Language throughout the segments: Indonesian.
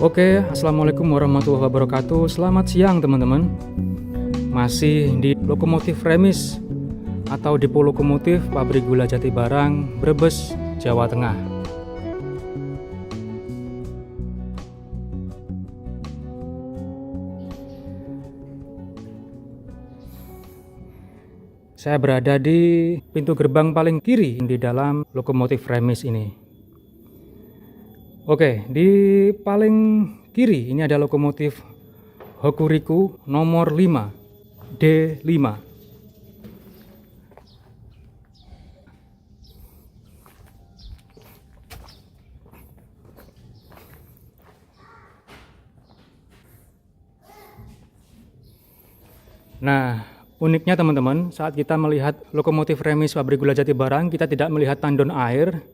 Oke, assalamualaikum warahmatullahi wabarakatuh. Selamat siang teman-teman. Masih di lokomotif remis atau depo lokomotif Pabrik Gula Jatibarang, Brebes, Jawa Tengah. Saya berada di pintu gerbang paling kiri di dalam lokomotif remis ini. Oke, di paling kiri ini ada lokomotif Hokuriku nomor 5 D5. Nah, uniknya teman-teman, saat kita melihat lokomotif remis Pabrik Gula Jatibarang, kita tidak melihat tandon air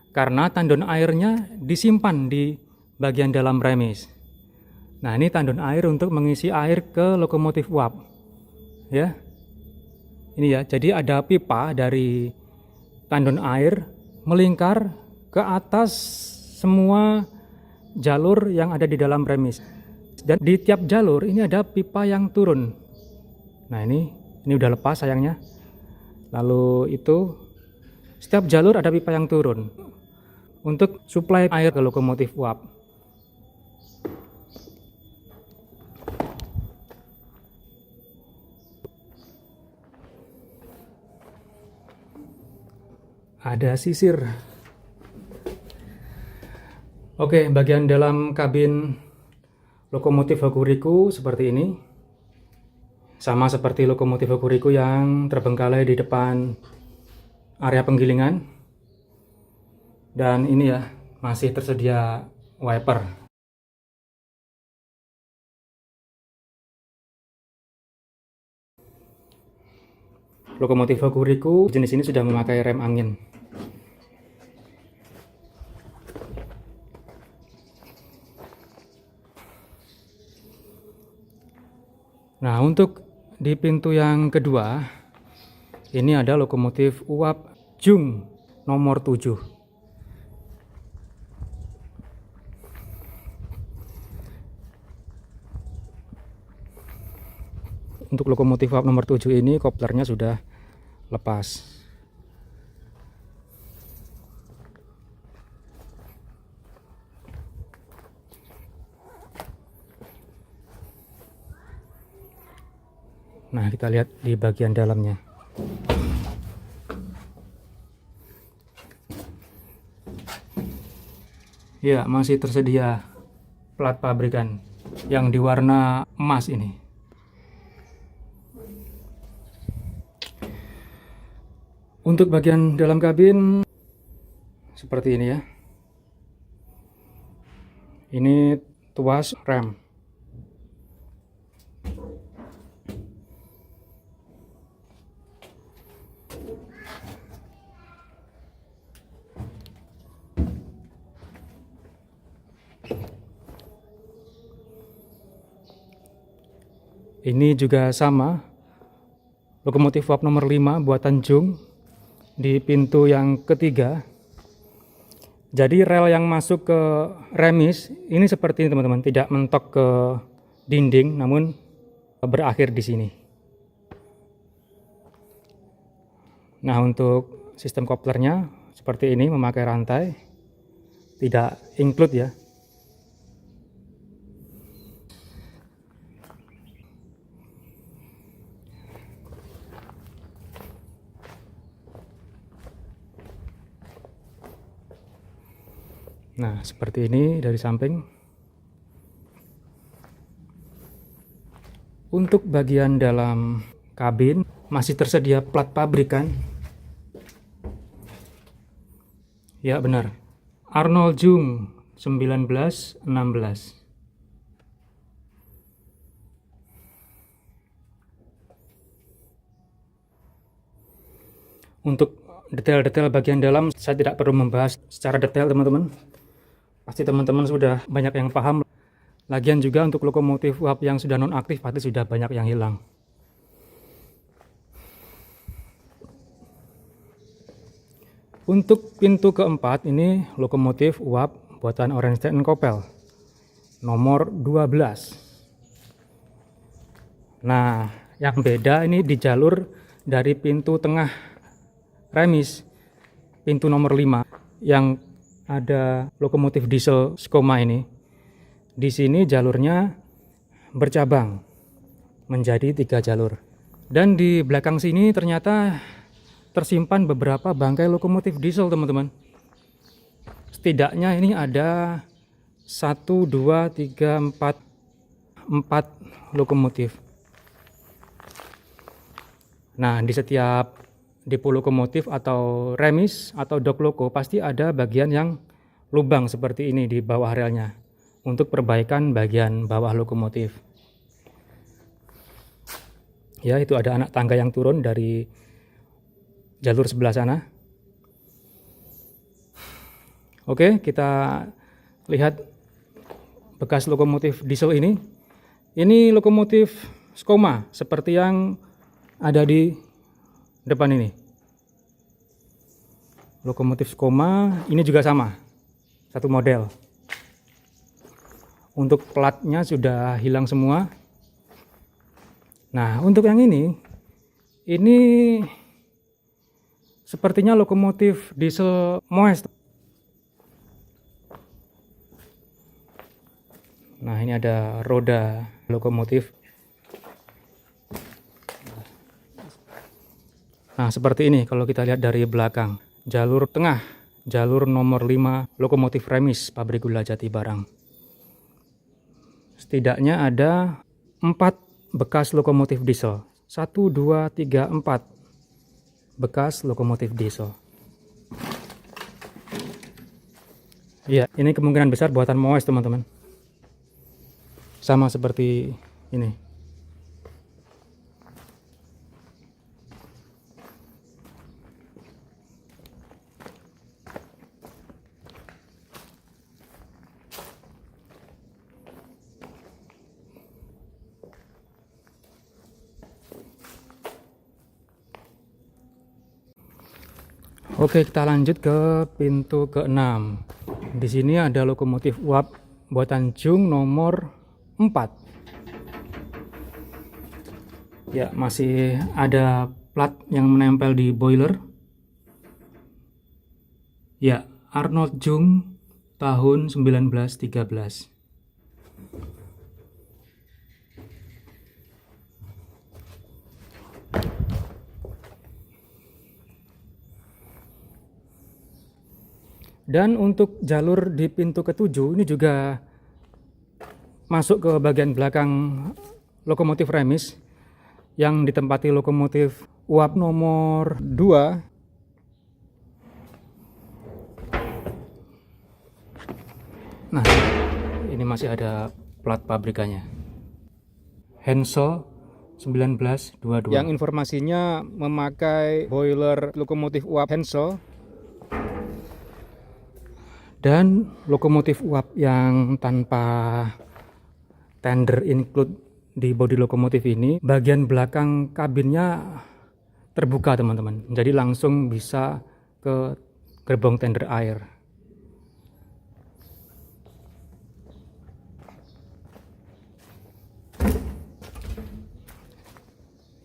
karena tandon airnya disimpan di bagian dalam remis. Nah, ini tandon air untuk mengisi air ke lokomotif uap. Ya. Ini ya, jadi ada pipa dari tandon air melingkar ke atas semua jalur yang ada di dalam remis. Dan di tiap jalur ini ada pipa yang turun. Nah, ini udah lepas sayangnya. Lalu itu setiap jalur ada pipa yang turun untuk suplai air ke lokomotif uap. Ada sisir. Oke, bagian dalam kabin lokomotif Hokuriku seperti ini. Sama seperti lokomotif Hokuriku yang terbengkalai di depan area penggilingan. Dan ini ya, masih tersedia wiper. Lokomotif Hokuriku jenis ini sudah memakai rem angin. Nah, untuk di pintu yang kedua, ini ada lokomotif uap Jung nomor 7. Untuk lokomotif uap nomor 7 ini koplernya sudah lepas. Nah, kita lihat di bagian dalamnya. Ya, masih tersedia plat pabrikan yang diwarna emas ini. Untuk bagian dalam kabin seperti ini ya. Ini tuas rem. Ini juga sama, lokomotif uap nomor 5 buatan Jung di pintu yang ketiga. Jadi rel yang masuk ke remis ini seperti ini teman-teman, tidak mentok ke dinding namun berakhir di sini. Nah, untuk sistem koplernya seperti ini, memakai rantai, tidak include ya. Nah, seperti ini dari samping. Untuk bagian dalam kabin masih tersedia plat pabrikan. Ya, benar. Arnold Jung 1916. Untuk detail-detail bagian dalam saya tidak perlu membahas secara detail teman-teman. Pasti teman-teman sudah banyak yang paham. Lagian juga untuk lokomotif uap yang sudah nonaktif pasti sudah banyak yang hilang. Untuk pintu keempat ini lokomotif uap buatan Oranjestad and Coppel. nomor 12. Nah, yang beda ini di jalur dari pintu tengah remis, pintu nomor 5 yang ada lokomotif diesel Skoma ini. Di sini jalurnya bercabang menjadi 3 jalur. Dan di belakang sini ternyata tersimpan beberapa bangkai lokomotif diesel, teman-teman. Setidaknya ini ada 1, 2, 3, 4 lokomotif. Nah, di setiap depo lokomotif atau remis atau dok loko pasti ada bagian yang lubang seperti ini di bawah relnya untuk perbaikan bagian bawah lokomotif. Ya, itu ada anak tangga yang turun dari jalur sebelah sana. Oke, kita lihat bekas lokomotif diesel ini. Ini lokomotif Skoma seperti yang ada di depan ini. Lokomotif Skoma ini juga sama, satu model. Untuk platnya sudah hilang semua. Nah, untuk yang ini sepertinya lokomotif diesel Moes. Nah, ini ada roda lokomotif. Nah, seperti ini kalau kita lihat dari belakang. Jalur tengah, jalur nomor 5 lokomotif remis pabrik gula Jati Barang. Setidaknya ada 4 bekas lokomotif diesel. 1, 2, 3, 4 bekas lokomotif diesel. Ya, ini kemungkinan besar buatan Moes, teman-teman. Sama seperti ini. Oke, kita lanjut ke pintu ke-6. Di sini ada lokomotif uap buatan Jung nomor 4. Ya, masih ada plat yang menempel di boiler. Ya, Arnold Jung tahun 1913. Dan untuk jalur di pintu ke-7 ini juga masuk ke bagian belakang lokomotif remis yang ditempati lokomotif uap nomor 2. Nah, ini masih ada plat pabrikannya. Hensel 1922. Yang informasinya memakai boiler lokomotif uap Hensel. Dan lokomotif uap yang tanpa tender include di bodi lokomotif ini, bagian belakang kabinnya terbuka, teman-teman. Jadi langsung bisa ke gerbong tender air.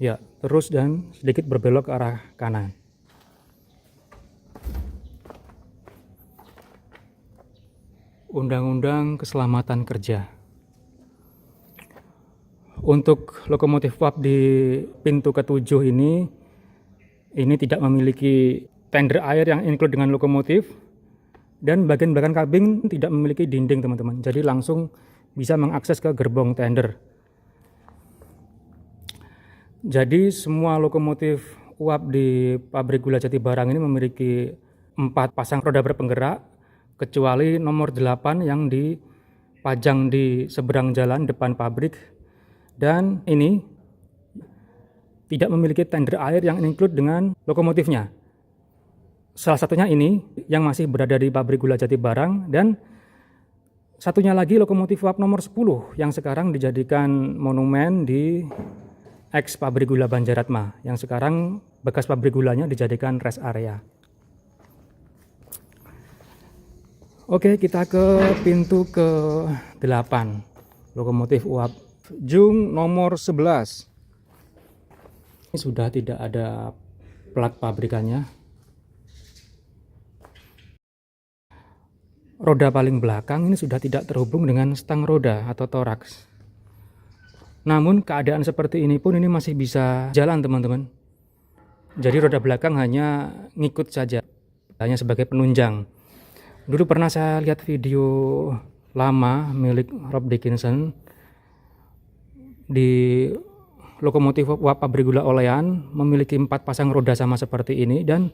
Ya, terus dan sedikit berbelok ke arah kanan. Undang-Undang Keselamatan Kerja. Untuk lokomotif uap di pintu ke-7 ini tidak memiliki tender air yang include dengan lokomotif, dan bagian belakang kabin tidak memiliki dinding, teman-teman. Jadi langsung bisa mengakses ke gerbong tender. Jadi semua lokomotif uap di pabrik gula Jati Barang ini memiliki 4 pasang roda berpenggerak, kecuali nomor 8 yang dipajang di seberang jalan depan pabrik, dan ini tidak memiliki tender air yang include dengan lokomotifnya. Salah satunya ini yang masih berada di pabrik gula Jati Barang, dan satunya lagi lokomotif uap nomor 10 yang sekarang dijadikan monumen di ex pabrik gula Banjaratma, yang sekarang bekas pabrik gulanya dijadikan rest area. Oke, kita ke pintu ke-8. Lokomotif uap Jung nomor 11. Ini sudah tidak ada plat pabrikannya. Roda paling belakang ini sudah tidak terhubung dengan stang roda atau toraks. Namun keadaan seperti ini pun ini masih bisa jalan, teman-teman. Jadi roda belakang hanya ngikut saja, hanya sebagai penunjang. Dulu pernah saya lihat video lama milik Rob Dickinson di lokomotif uap pabrik gula Olean, memiliki 4 pasang roda sama seperti ini, dan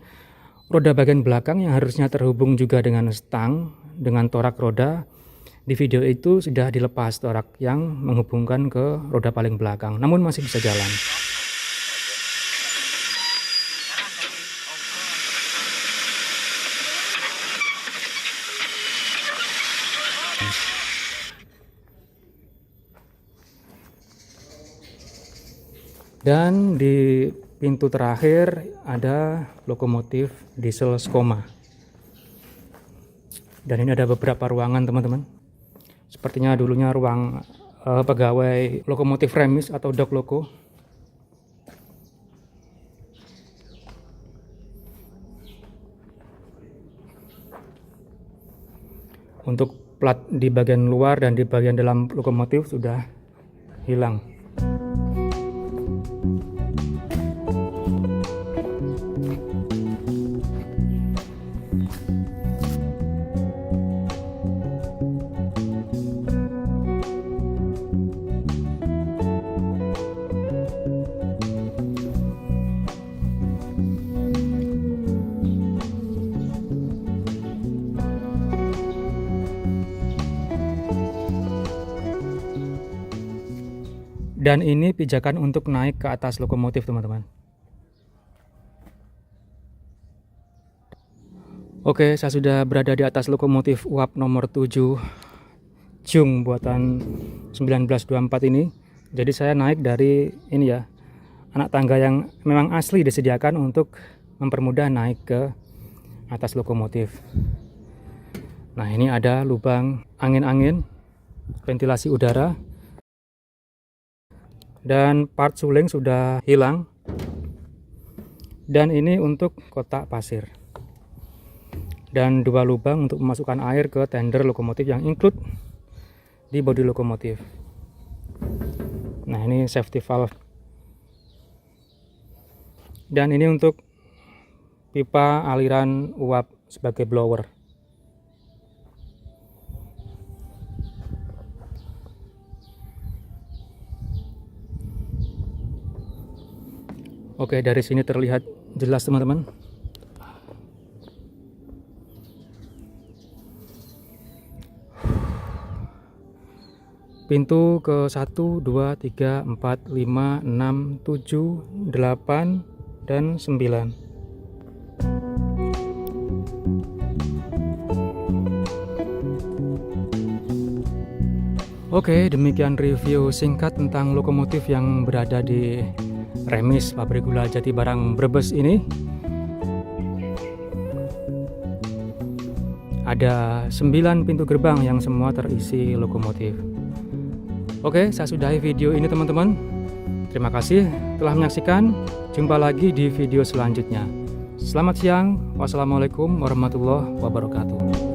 roda bagian belakang yang harusnya terhubung juga dengan stang, dengan torak roda, di video itu sudah dilepas torak yang menghubungkan ke roda paling belakang, namun masih bisa jalan. Dan di pintu terakhir ada lokomotif diesel Skoma. Dan ini ada beberapa ruangan, teman-teman. Sepertinya dulunya ruang pegawai lokomotif remis atau dock loko. Untuk plat di bagian luar dan di bagian dalam lokomotif sudah hilang. Dan ini pijakan untuk naik ke atas lokomotif, teman-teman. Oke, saya sudah berada di atas lokomotif uap nomor 7 Jung buatan 1924 ini. Jadi saya naik dari ini ya, anak tangga yang memang asli disediakan untuk mempermudah naik ke atas lokomotif. Nah, ini ada lubang angin-angin, ventilasi udara. Dan part suling sudah hilang. Dan ini untuk kotak pasir. Dan 2 lubang untuk memasukkan air ke tender lokomotif yang include di bodi lokomotif. Nah, ini safety valve. Dan ini untuk pipa aliran uap sebagai blower. Oke, dari sini terlihat jelas, teman-teman. Pintu ke 1, 2, 3, 4, 5, 6, 7, 8, dan 9. Oke, demikian review singkat tentang lokomotif yang berada di remis pabrik gula Jatibarang Brebes ini. Ada 9 pintu gerbang yang semua terisi lokomotif. Oke, saya sudahi video ini, teman-teman. Terima kasih telah menyaksikan. Jumpa lagi di video selanjutnya. Selamat siang. Wassalamualaikum warahmatullahi wabarakatuh.